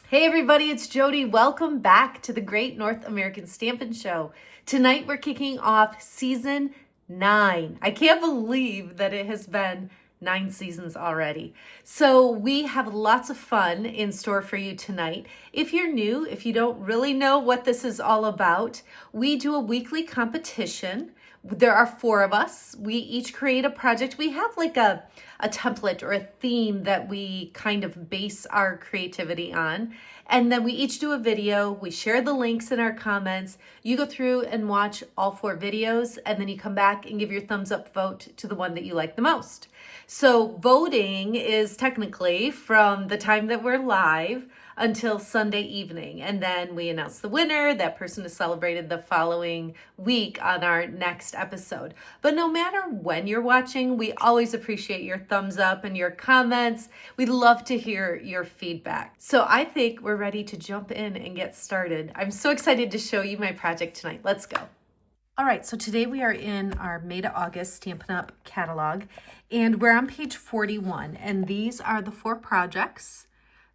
Hey everybody, it's Jodi. Welcome back to the Great North American Stampin' Show. Tonight we're kicking off season 9. I can't believe that it has been 9 seasons already. So we have lots of fun in store for you tonight. If you're new, if you don't really know what this is all about, we do a weekly competition. There are 4 of us. We each create a project. We have like a template or a theme that we kind of base our creativity on. And then we each do a video. We share the links in our comments. You go through and watch all 4 videos, and then you come back and give your thumbs up vote to the one that you like the most. So voting is technically from the time that we're live until Sunday evening. And then we announce the winner. That person is celebrated the following week on our next episode. But no matter when you're watching, we always appreciate your thumbs up and your comments. We'd love to hear your feedback. So I think we're ready to jump in and get started. I'm so excited to show you my project tonight. Let's go. All right, so today we are in our May to August Stampin' Up! Catalog, and we're on page 41, and these are the 4 projects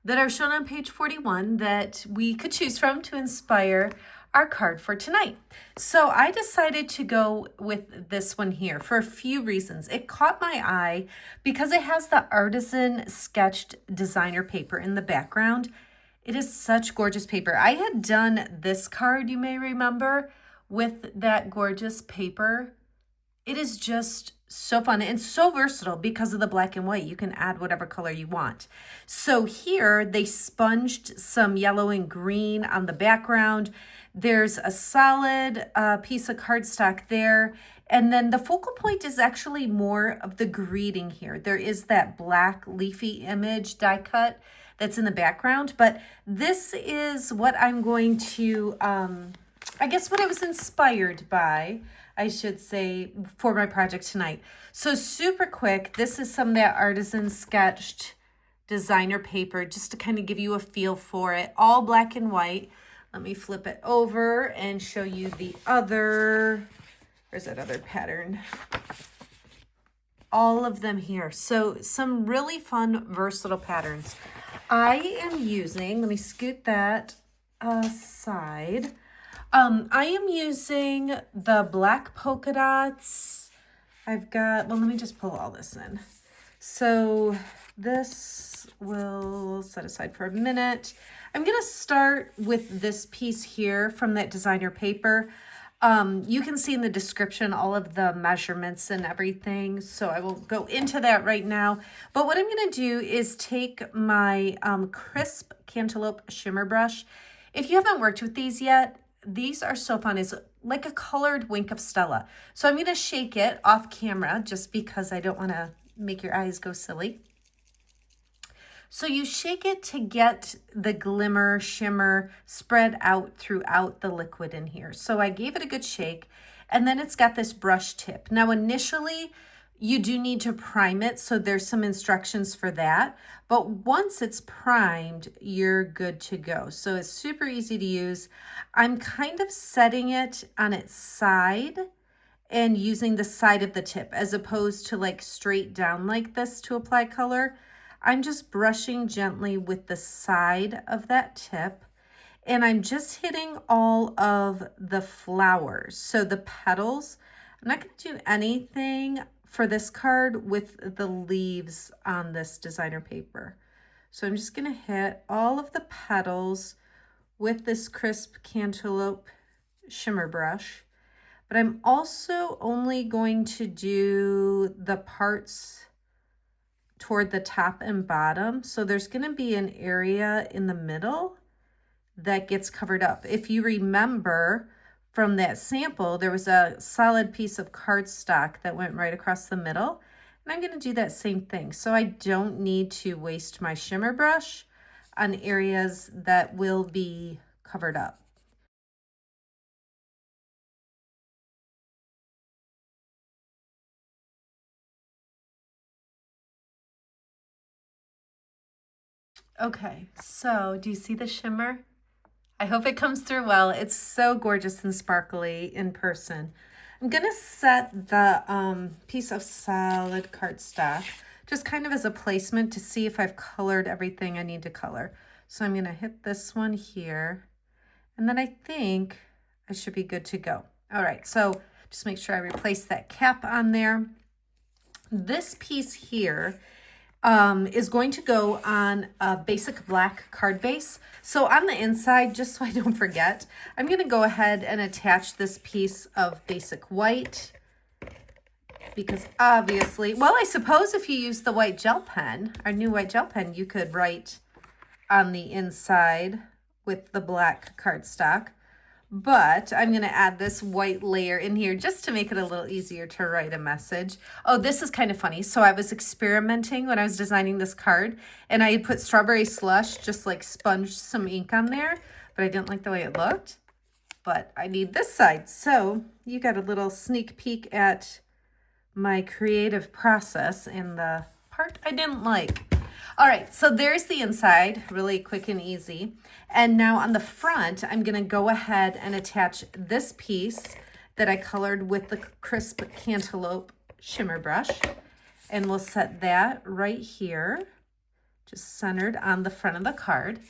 that are shown on page 41 that we could choose from to inspire our card for tonight. So I decided to go with this one here for a few reasons. It caught my eye because it has the Artisan Sketched designer paper in the background. It is such gorgeous paper. I had done this card, you may remember, with that gorgeous paper. It is just so fun and so versatile because of the black and white. You can add whatever color you want. So here they sponged some yellow and green on the background. There's a solid piece of cardstock there. And then the focal point is actually more of the greeting here. There is that black leafy image die cut that's in the background. But this is what I'm going to, I guess what I was inspired by, I should say, for my project tonight. So super quick, this is some of that Artisan Sketched designer paper, just to kind of give you a feel for it. All black and white. Let me flip it over and show you the other, where's that other pattern? All of them here. So some really fun, versatile patterns. I am using, let me scoot that aside. I am using the black polka dots. I've got, well, let me just pull all this in. So this will set aside for a minute. I'm going to start with this piece here from that designer paper. You can see in the description all of the measurements and everything, so I will go into that right now. But what I'm going to do is take my crisp Cantaloupe shimmer brush. If you haven't worked with these yet, these are so fun. It's like a colored wink of Stella. So I'm going to shake it off camera just because I don't want to make your eyes go silly. So you shake it to get the glimmer, shimmer spread out throughout the liquid in here. So I gave it a good shake, and then it's got this brush tip. Now initially, you do need to prime it, so there's some instructions for that. But once it's primed, you're good to go. So it's super easy to use. I'm kind of setting it on its side and using the side of the tip as opposed to like straight down like this to apply color. I'm just brushing gently with the side of that tip, and I'm just hitting all of the flowers. So the petals, I'm not going to do anything for this card with the leaves on this designer paper. So I'm just going to hit all of the petals with this crisp Cantaloupe shimmer brush. But I'm also only going to do the parts toward the top and bottom. So there's going to be an area in the middle that gets covered up. If you remember from that sample, there was a solid piece of cardstock that went right across the middle. And I'm going to do that same thing. So I don't need to waste my shimmer brush on areas that will be covered up. Okay, so do you see the shimmer? I hope it comes through well. It's so gorgeous and sparkly in person. I'm gonna set the piece of solid cardstock just kind of as a placement to see if I've colored everything I need to color. So I'm going to hit this one here, and then I think I should be good to go. All right, so just make sure I replace that cap on there. This piece here is going to go on a basic black card base. So on the inside, just so I don't forget, I'm going to go ahead and attach this piece of basic white, because obviously, well, I suppose if you use the white gel pen, our new white gel pen, you could write on the inside with the black cardstock. But I'm going to add this white layer in here just to make it a little easier to write a message. Oh, this is kind of funny. So I was experimenting when I was designing this card, and I had put strawberry slush, just like sponged some ink on there, but I didn't like the way it looked. But I need this side. So you got a little sneak peek at my creative process in the part I didn't like. All right, so there's the inside, really quick and easy. And now on the front, I'm gonna go ahead and attach this piece that I colored with the crisp cantaloupe shimmer brush. And we'll set that right here, just centered on the front of the card.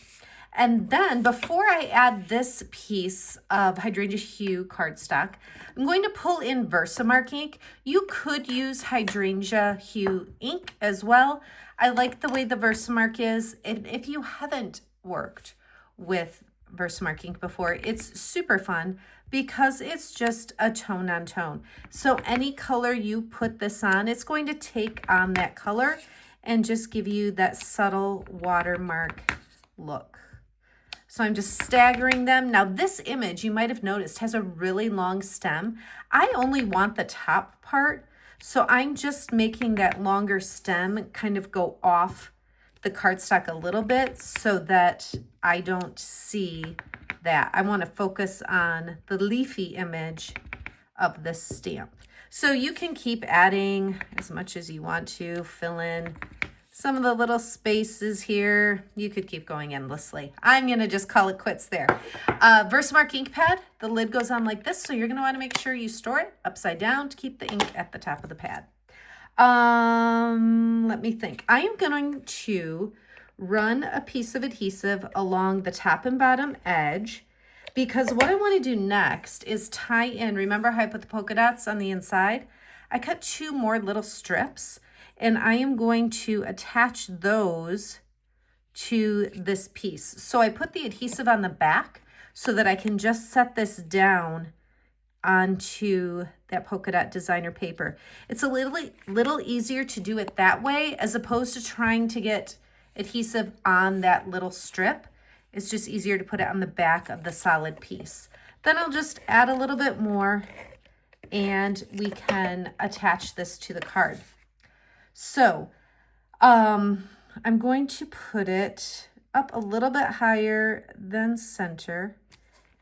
And then before I add this piece of hydrangea hue cardstock, I'm going to pull in Versamark ink. You could use hydrangea hue ink as well. I like the way the Versamark is. And if you haven't worked with Versamark ink before, it's super fun because it's just a tone on tone. So any color you put this on, it's going to take on that color and just give you that subtle watermark look. So I'm just staggering them. Now this image, you might have noticed, has a really long stem. I only want the top part, so I'm just making that longer stem kind of go off the cardstock a little bit so that I don't see that. I want to focus on the leafy image of this stamp. So you can keep adding as much as you want to, fill in some of the little spaces here. You could keep going endlessly. I'm gonna just call it quits there. Versamark ink pad, the lid goes on like this, so you're gonna wanna make sure you store it upside down to keep the ink at the top of the pad. Let me think. I am going to run a piece of adhesive along the top and bottom edge, because what I wanna do next is tie in, remember how I put the polka dots on the inside? I cut 2 more little strips, and I am going to attach those to this piece. So I put the adhesive on the back so that I can just set this down onto that polka dot designer paper. It's a little easier to do it that way as opposed to trying to get adhesive on that little strip. It's just easier to put it on the back of the solid piece. Then I'll just add a little bit more and we can attach this to the card. So I'm going to put it up a little bit higher than center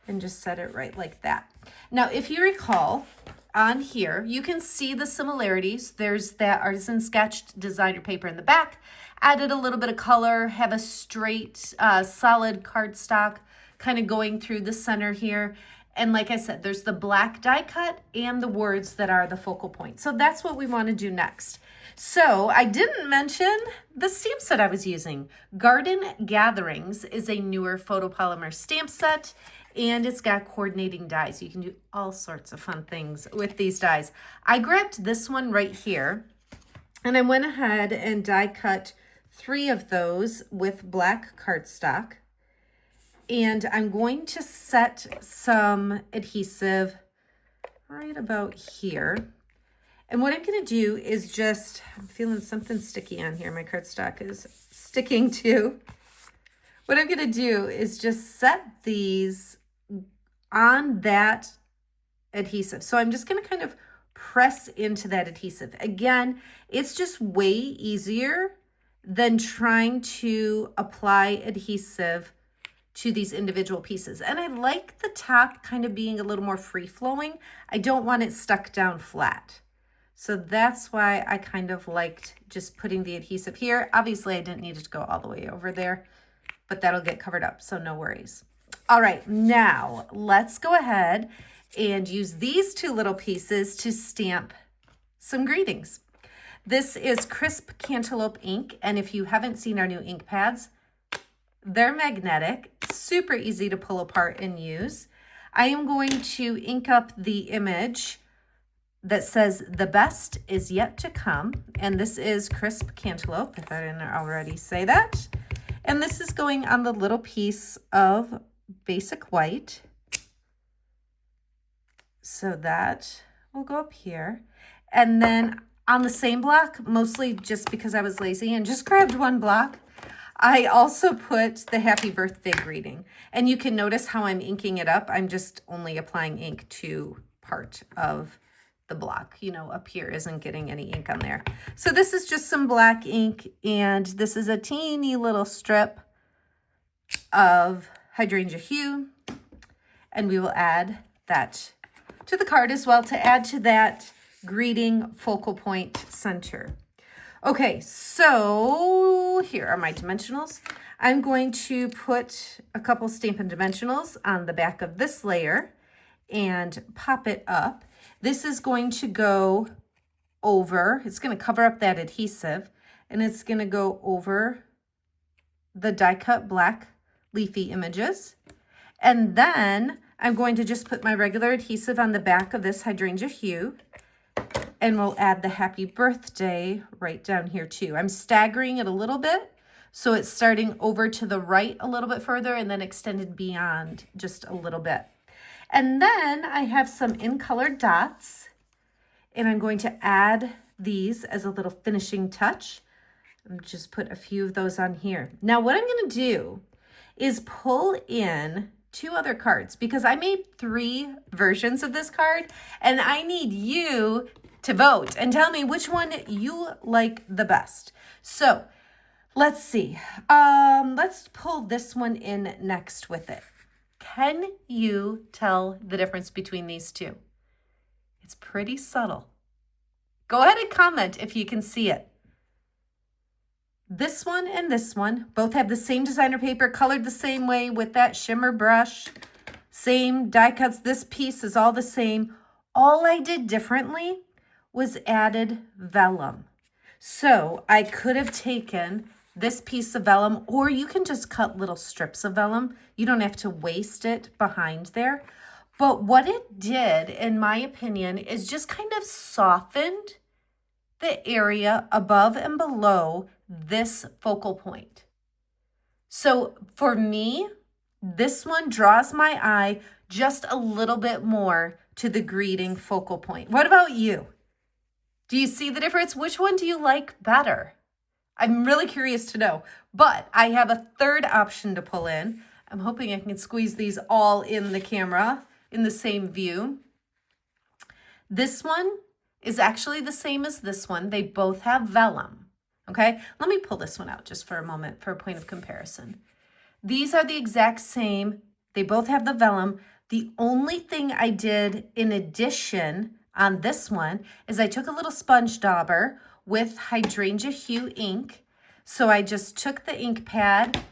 and just set it right like that. Now, if you recall, on here, you can see the similarities. There's that Artisan Sketched designer paper in the back, added a little bit of color, have a straight, solid cardstock kind of going through the center here. And like I said, there's the black die cut and the words that are the focal point. So that's what we want to do next. So I didn't mention the stamp set I was using. Garden Gatherings is a newer photopolymer stamp set, and it's got coordinating dies. You can do all sorts of fun things with these dies. I grabbed this one right here, and I went ahead and die cut 3 of those with black cardstock. And I'm going to set some adhesive right about here. And what I'm going to do is just, I'm feeling something sticky on here. My cardstock is sticking to. What I'm going to do is just set these on that adhesive. So I'm just going to kind of press into that adhesive. Again, it's just way easier than trying to apply adhesive to these individual pieces. And I like the top kind of being a little more free-flowing. I don't want it stuck down flat. So that's why I kind of liked just putting the adhesive here. Obviously, I didn't need it to go all the way over there, but that'll get covered up, so no worries. All right, now let's go ahead and use these 2 little pieces to stamp some greetings. This is crisp cantaloupe ink, and if you haven't seen our new ink pads, They're magnetic, super easy to pull apart and use. I am going to ink up the image that says "The best is yet to come," and this is crisp cantaloupe, if I didn't already say that. And this is going on the little piece of basic white. So that will go up here. And then on the same block, mostly just because I was lazy and just grabbed one block, I also put the happy birthday greeting. And you can notice how I'm inking it up. I'm just only applying ink to part of the block. You know, up here isn't getting any ink on there. So this is just some black ink, and this is a teeny little strip of hydrangea hue, and we will add that to the card as well to add to that greeting focal point center. Okay, so here are my dimensionals. I'm going to put a couple Stampin' dimensionals on the back of this layer and pop it up. This is going to go over, it's going to cover up that adhesive, and it's going to go over the die cut black leafy images. And then I'm going to just put my regular adhesive on the back of this hydrangea hue, and we'll add the happy birthday right down here too. I'm staggering it a little bit, so it's starting over to the right a little bit further and then extended beyond just a little bit. And then I have some in-colored dots, and I'm going to add these as a little finishing touch. I'm just put a few of those on here. Now what I'm going to do is pull in 2 other cards because I made 3 versions of this card, and I need you to vote and tell me which one you like the best. So let's see. Let's pull this one in next with it. Can you tell the difference between these 2? It's pretty subtle. Go ahead and comment if you can see it. This one and this one both have the same designer paper, colored the same way with that shimmer brush, same die cuts. This piece is all the same. All I did differently was added vellum. So I could have taken this piece of vellum, or you can just cut little strips of vellum. You don't have to waste it behind there. But what it did, in my opinion, is just kind of softened the area above and below this focal point. So for me, this one draws my eye just a little bit more to the greeting focal point. What about you? Do you see the difference? Which one do you like better? I'm really curious to know, but I have a third option to pull in. I'm hoping I can squeeze these all in the camera in the same view. This one is actually the same as this one. They both have vellum, okay? Let me pull this one out just for a moment for a point of comparison. These are the exact same. They both have the vellum. The only thing I did in addition on this one is I took a little sponge dauber with hydrangea hue ink. So I just took the ink pad,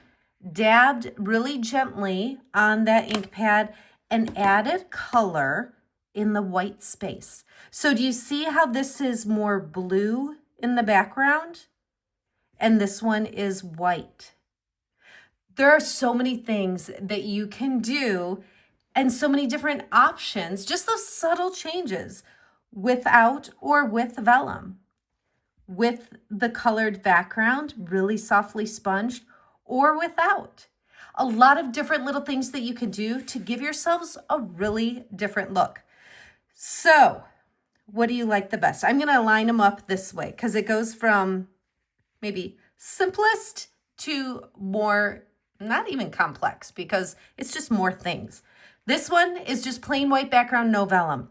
dabbed really gently on that ink pad, and added color in the white space. So do you see how this is more blue in the background? And this one is white. There are so many things that you can do and so many different options, just those subtle changes without or with vellum. With the colored background, really softly sponged, or without. A lot of different little things that you can do to give yourselves a really different look. So, what do you like the best? I'm going to line them up this way because it goes from maybe simplest to more, not even complex, because it's just more things. This one is just plain white background, no vellum.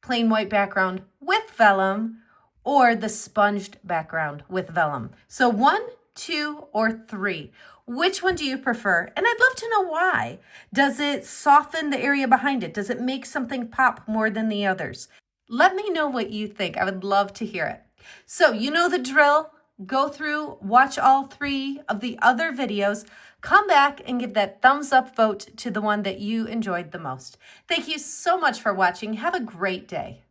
Plain white background with vellum, or the sponged background with vellum. So 1, 2, or 3. Which one do you prefer? And I'd love to know why. Does it soften the area behind it? Does it make something pop more than the others? Let me know what you think. I would love to hear it. So you know the drill. Go through, watch all 3 of the other videos, come back and give that thumbs up vote to the one that you enjoyed the most. Thank you so much for watching. Have a great day.